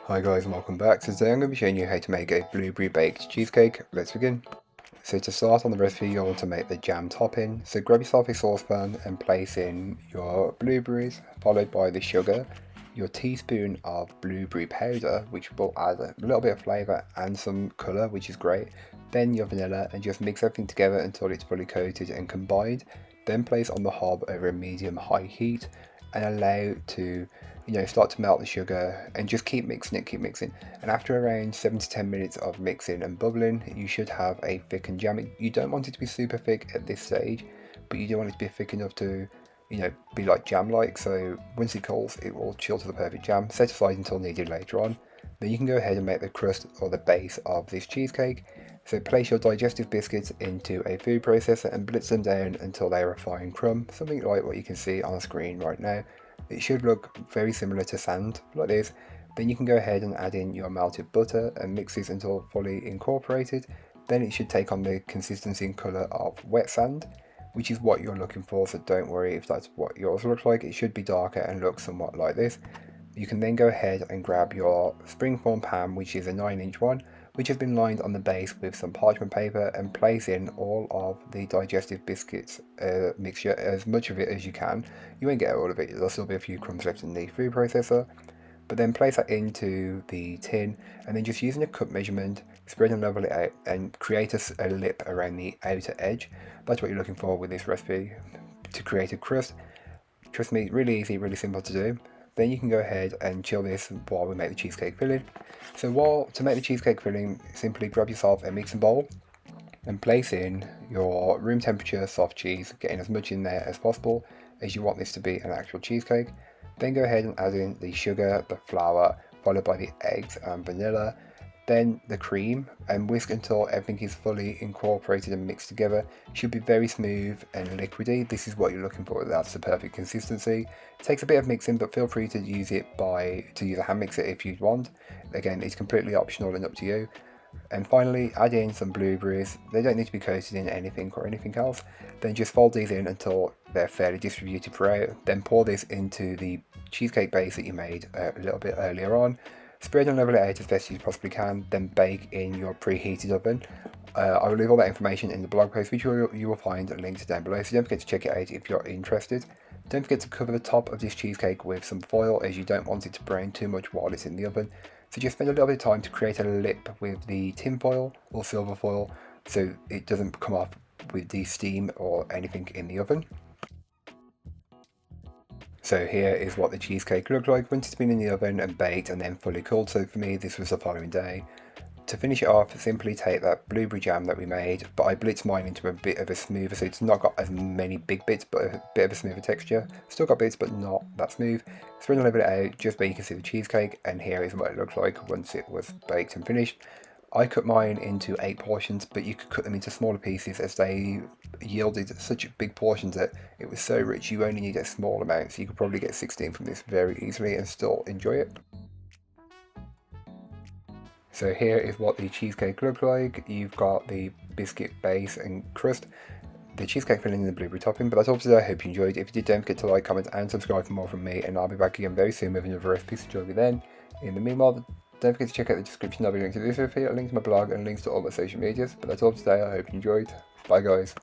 Hi guys and welcome back. So today I'm going to be showing you how to make a blueberry baked cheesecake. Let's begin. So to start on the recipe, you'll want to make the jam topping. So grab yourself a saucepan and place in your blueberries, followed by the sugar, your teaspoon of blueberry powder, which will add a little bit of flavour and some colour, which is great. Then your vanilla, and just mix everything together until it's fully coated and combined. Then place on the hob over a medium-high heat and allow to start to melt the sugar, and just keep mixing it, keep mixing. And after around 7 to 10 minutes of mixing and bubbling, you should have a thickened jam. You don't want it to be super thick at this stage, but you do want it to be thick enough to, be like jam-like. So once it cools, it will chill to the perfect jam. Set aside until needed later on. Then you can go ahead and make the crust or the base of this cheesecake. So place your digestive biscuits into a food processor and blitz them down until they are a fine crumb, something like what you can see on the screen right now. It should look very similar to sand, like this. Then you can go ahead and add in your melted butter and mix this until fully incorporated. Then it should take on the consistency and colour of wet sand, which is what you're looking for, so don't worry if that's what yours looks like. It should be darker and look somewhat like this. You can then go ahead and grab your springform pan, which is a 9-inch one, which has been lined on the base with some parchment paper, and place in all of the digestive biscuits mixture, as much of it as you can. You won't get all of it, there'll still be a few crumbs left in the food processor. But then place that into the tin, and then just using a cup measurement, spread and level it out and create a lip around the outer edge. That's what you're looking for with this recipe, to create a crust. Trust me, really easy, really simple to do. Then you can go ahead and chill this while we make the cheesecake filling. So to make the cheesecake filling, simply grab yourself a mixing bowl and place in your room temperature soft cheese, getting as much in there as possible as you want this to be an actual cheesecake. Then go ahead and add in the sugar, the flour, followed by the eggs and vanilla, then the cream, and whisk until everything is fully incorporated and mixed together. It should be very smooth and liquidy. This is what you're looking for, that's the perfect consistency. It takes a bit of mixing, but feel free to use a hand mixer if you want. Again, it's completely optional and up to you. And finally, add in some blueberries. They don't need to be coated in anything or anything else. Then just fold these in until they're fairly distributed throughout. Then pour this into the cheesecake base that you made a little bit earlier on. Spread and level it out as best as you possibly can. Then bake in your preheated oven. I will leave all that information in the blog post, which you will find linked down below. So don't forget to check it out if you're interested. Don't forget to cover the top of this cheesecake with some foil, as you don't want it to brown too much while it's in the oven. So just spend a little bit of time to create a lip with the tin foil or silver foil, so it doesn't come off with the steam or anything in the oven. So here is what the cheesecake looked like once it's been in the oven and baked and then fully cooled. So for me, this was the following day. To finish it off, simply take that blueberry jam that we made, but I blitzed mine into a bit of a smoother, so it's not got as many big bits, but a bit of a smoother texture. Still got bits, but not that smooth. Spread a little bit out, just where you can see the cheesecake, and here is what it looked like once it was baked and finished. I cut mine into 8 portions, but you could cut them into smaller pieces, as they yielded such big portions that it was so rich you only need a small amount, so you could probably get 16 from this very easily and still enjoy it. So here is what the cheesecake looks like. You've got the biscuit base and crust, the cheesecake filling and the blueberry topping. But that's all for today. I hope you enjoyed. If you did, don't forget to like, comment and subscribe for more from me, and I'll be back again very soon with another recipe, so join me then. In the meanwhile, don't forget to check out the description. There'll be links to this recipe, a link to my blog, and links to all my social medias. But that's all for today. I hope you enjoyed. Bye guys.